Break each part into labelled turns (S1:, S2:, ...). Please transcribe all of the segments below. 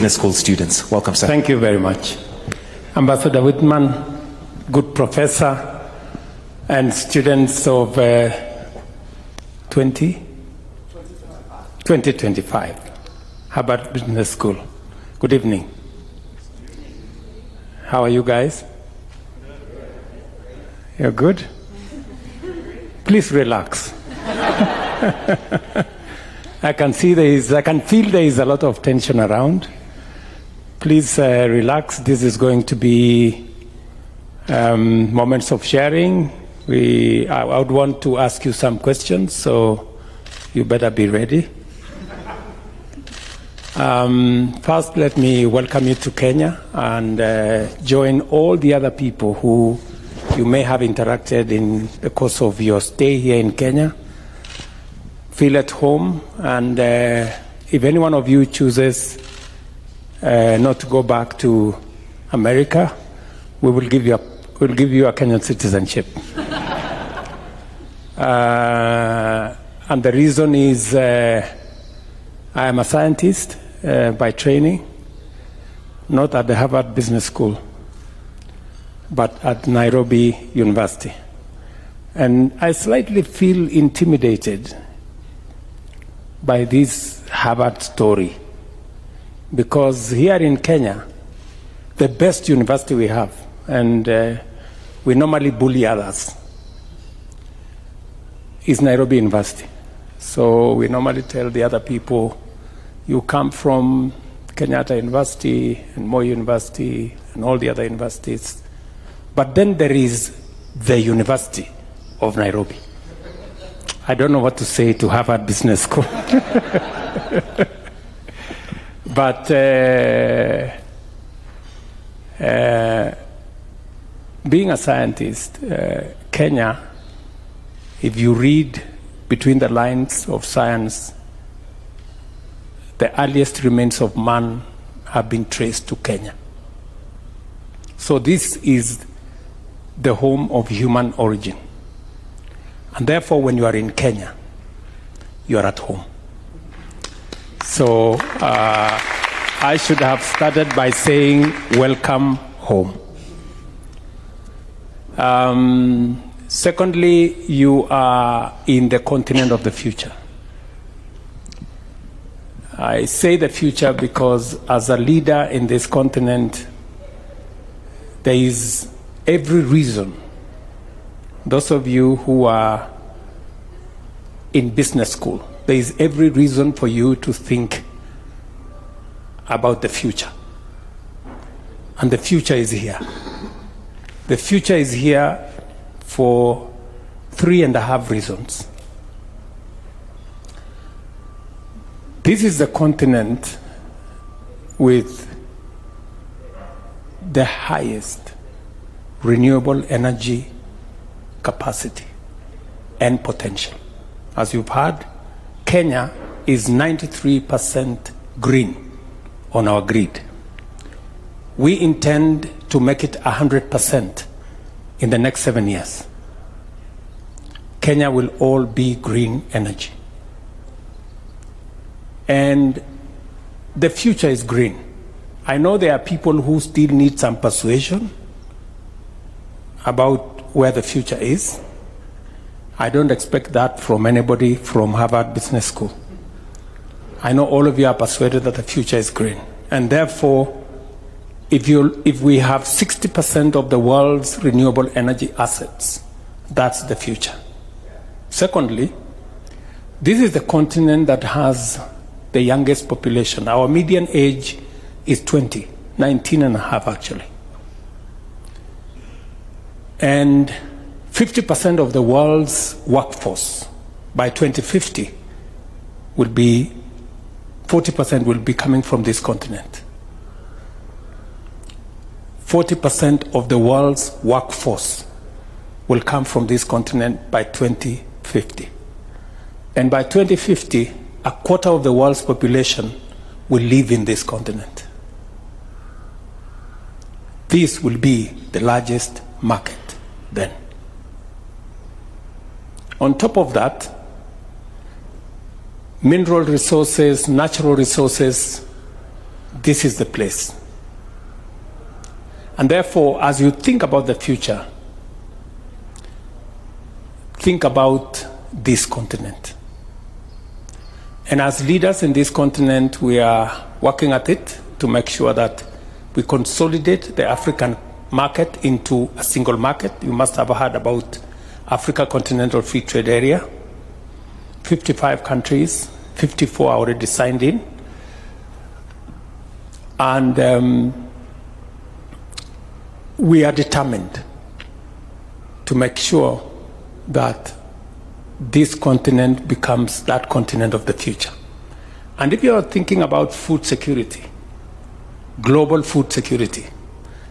S1: Business School students. Welcome, sir.
S2: Thank you very much. Ambassador Whitman, good professor, and students of 2025, Harvard Business School. Good evening. How are you guys? You're good? Please relax. I can feel there is a lot of tension around. Please relax. This is going to be moments of sharing. I would want to ask you some questions, so you better be ready. First, let me welcome you to Kenya and join all the other people who you may have interacted in the course of your stay here in Kenya. Feel at home, and if any one of you chooses not to go back to America, we will give you a Kenyan citizenship. And the reason is I am a scientist by training, not at the Harvard Business School, but at Nairobi University. And I slightly feel intimidated by this Harvard story, because here in Kenya, the best university we have, and we normally bully others, is Nairobi University. So we normally tell the other people, you come from Kenyatta University and Moi University and all the other universities. But then there is the University of Nairobi. I don't know what to say to Harvard Business School. But being a scientist, Kenya, if you read between the lines of science, the earliest remains of man have been traced to Kenya. So this is the home of human origin. And therefore, when you are in Kenya, you are at home. So I should have started by saying, welcome home. Secondly, you are in the continent of the future. I say the future because as a leader in this continent, there is every reason, those of you who are in business school, there is every reason for you to think about the future. And the future is here. The future is here for 3.5 reasons. This is the continent with the highest renewable energy capacity and potential. As you've heard, Kenya is 93% green on our grid. We intend to make it 100% in the next 7 years. Kenya will all be green energy. And the future is green. I know there are people who still need some persuasion about where the future is. I don't expect that from anybody from Harvard Business School. I know all of you are persuaded that the future is green. And therefore, if we have 60% of the world's renewable energy assets, that's the future. Secondly, this is the continent that has the youngest population. Our median age is 20, 19 and a half actually. And 50% of the world's workforce by 2050 will be, 40% will be coming from this continent. 40% of the world's workforce will come from this continent by 2050. And by 2050, a quarter of the world's population will live in this continent. This will be the largest market then. On top of that, mineral resources, natural resources this is the place. And therefore, as you think about the future, think about this continent. And as leaders in this continent, we are working at it to make sure that we consolidate the African market into a single market. You must have heard about Africa Continental Free Trade Area. 55 countries, 54 are already signed in. And we are determined to make sure that this continent becomes that continent of the future. And if you are thinking about food security, global food security,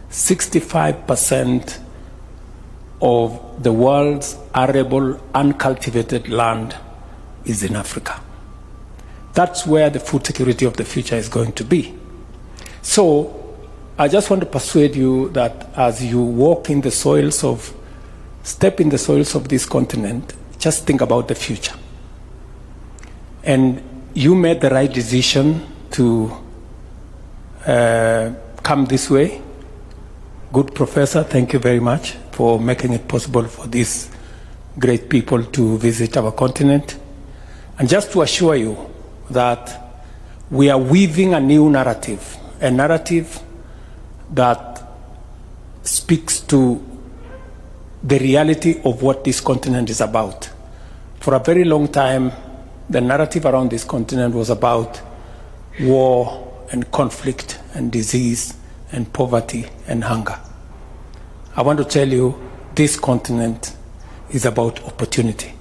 S2: 65% of the world's arable, uncultivated land is in Africa. That's where the food security of the future is going to be. So I just want to persuade you that as you walk in the soils of, step in the soils of this continent, just think about the future. And you made the right decision to come this way. Good professor, thank you very much for making it possible for these great people to visit our continent. And just to assure you that we are weaving a new narrative, a narrative that speaks to the reality of what this continent is about. For a very long time, the narrative around this continent was about war and conflict and disease and poverty and hunger. I want to tell you, this continent is about opportunity.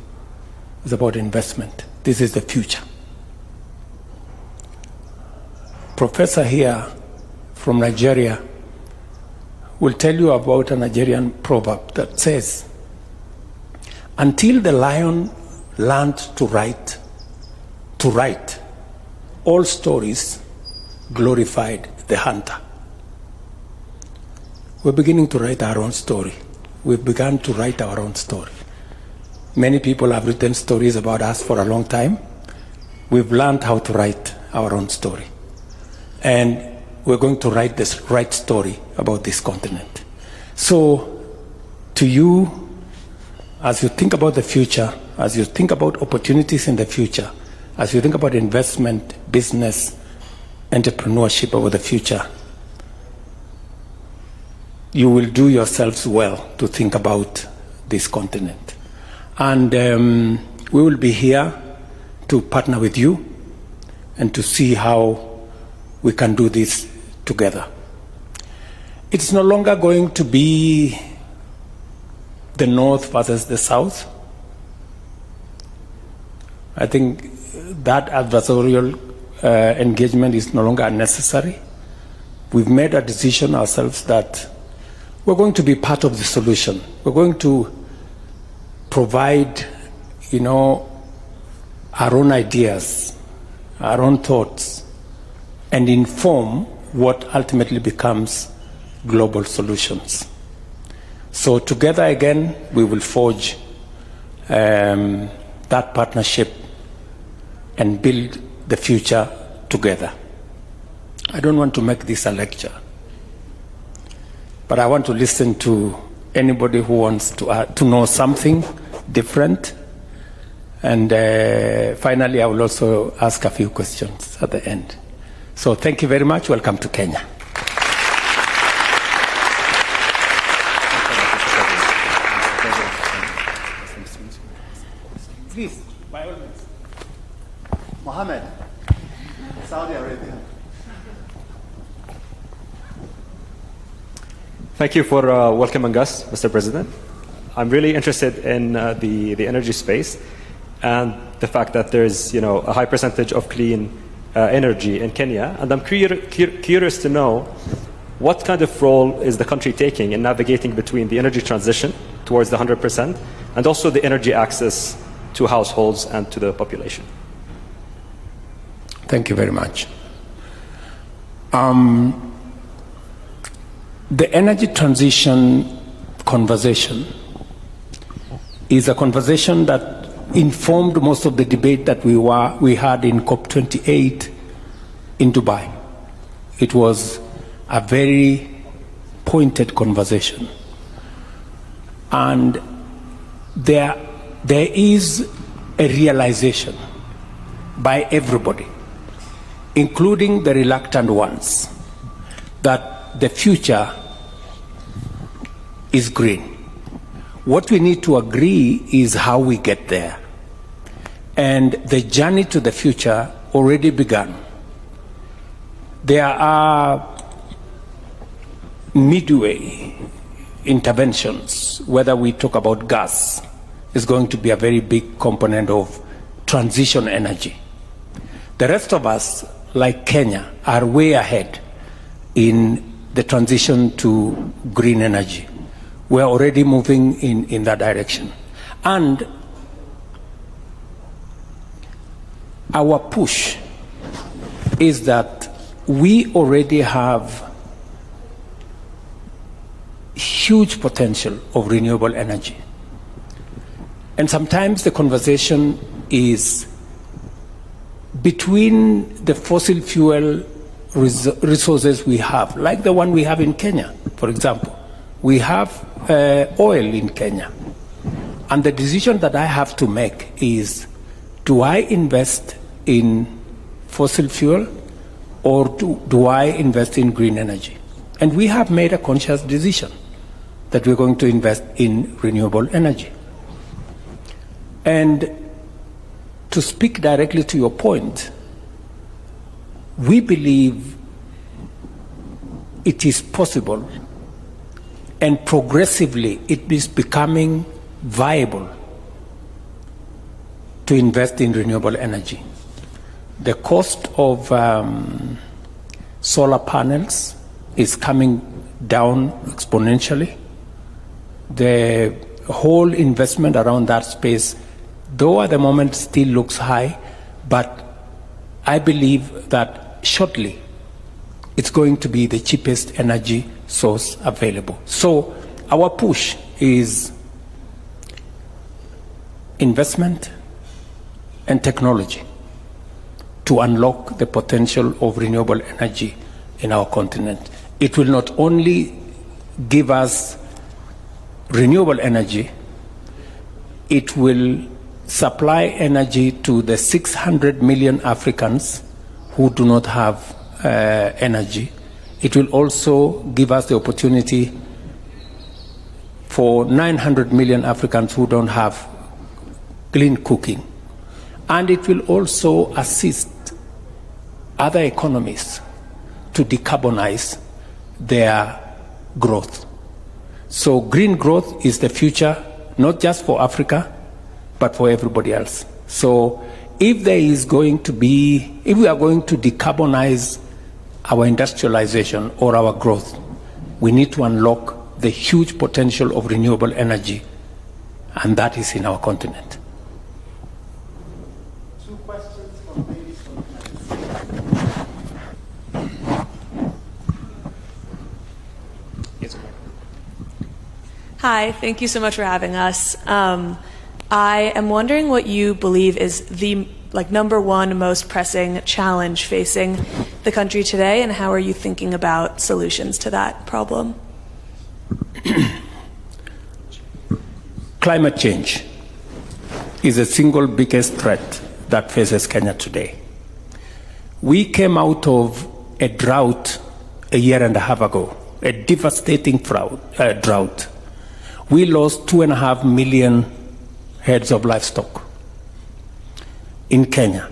S2: It's about investment. This is the future. Professor here from Nigeria will tell you about a Nigerian proverb that says, until the lion learned to write, all stories glorified the hunter. We're beginning to write our own story. We've begun to write our own story. Many people have written stories about us for a long time. We've learned how to write our own story. And we're going to write this right story about this continent. So, to you, as you think about the future, as you think about opportunities in the future, as you think about investment, business, entrepreneurship over the future, you will do yourselves well to think about this continent. And we will be here to partner with you and to see how we can do this together. It's no longer going to be the North versus the South. I think that adversarial engagement is no longer necessary. We've made a decision ourselves that we're going to be part of the solution. We're going to provide, our own ideas, our own thoughts, and inform what ultimately becomes global solutions. So together again, we will forge that partnership and build the future together. I don't want to make this a lecture, but I want to listen to anybody who wants to know something different. And finally, I will also ask a few questions at the end. So thank you very much. Welcome to Kenya. Please, by all means.
S1: Mohammed, Saudi Arabia.
S3: Thank you for welcoming us, Mr. President. I'm really interested in the energy space and the fact that there's a high percentage of clean energy in Kenya, and I'm curious to know what kind of role is the country taking in navigating between the energy transition towards the 100% and also the energy access to households and to the population.
S2: Thank you very much. The energy transition conversation is a conversation that informed most of the debate that we had in COP28 in Dubai. It was a very pointed conversation. And there is a realization by everybody, including the reluctant ones, that the future is green. What we need to agree is how we get there. And the journey to the future already began. There are midway interventions, whether we talk about gas, is going to be a very big component of transition energy. The rest of us, like Kenya, are way ahead in the transition to green energy. We're already moving in that direction. And our push is that we already have huge potential of renewable energy. And sometimes the conversation is between the fossil fuel resources we have, like the one we have in Kenya, for example. We have oil in Kenya. And the decision that I have to make is, do I invest in fossil fuel or do I invest in green energy? And we have made a conscious decision that we're going to invest in renewable energy. And to speak directly to your point, we believe it is possible and progressively it is becoming viable to invest in renewable energy. The cost of solar panels is coming down exponentially. The whole investment around that space, though at the moment still looks high, but I believe that shortly it's going to be the cheapest energy source available. So our push is investment and technology to unlock the potential of renewable energy in our continent. It will not only give us renewable energy, it will supply energy to the 600 million Africans who do not have energy. It will also give us the opportunity for 900 million Africans who don't have clean cooking. And it will also assist other economies to decarbonize their growth. So green growth is the future, not just for Africa, but for everybody else. So if there is going to be, if we are going to decarbonize our industrialization or our growth, we need to unlock the huge potential of renewable energy, and that is in our continent.
S1: Two questions from ladies from the
S4: Hi, thank you so much for having us. I am wondering what you believe is the number one most pressing challenge facing the country today, and how are you thinking about solutions to that problem?
S2: Climate change is the single biggest threat that faces Kenya today. We came out of a drought a year and a half ago, a devastating drought. We lost 2.5 million heads of livestock in Kenya.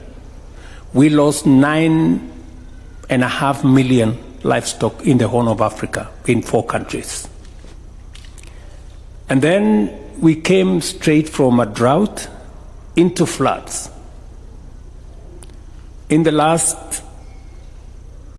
S2: We lost 9.5 million livestock in the Horn of Africa in 4 countries. And then we came straight from a drought into floods. In the last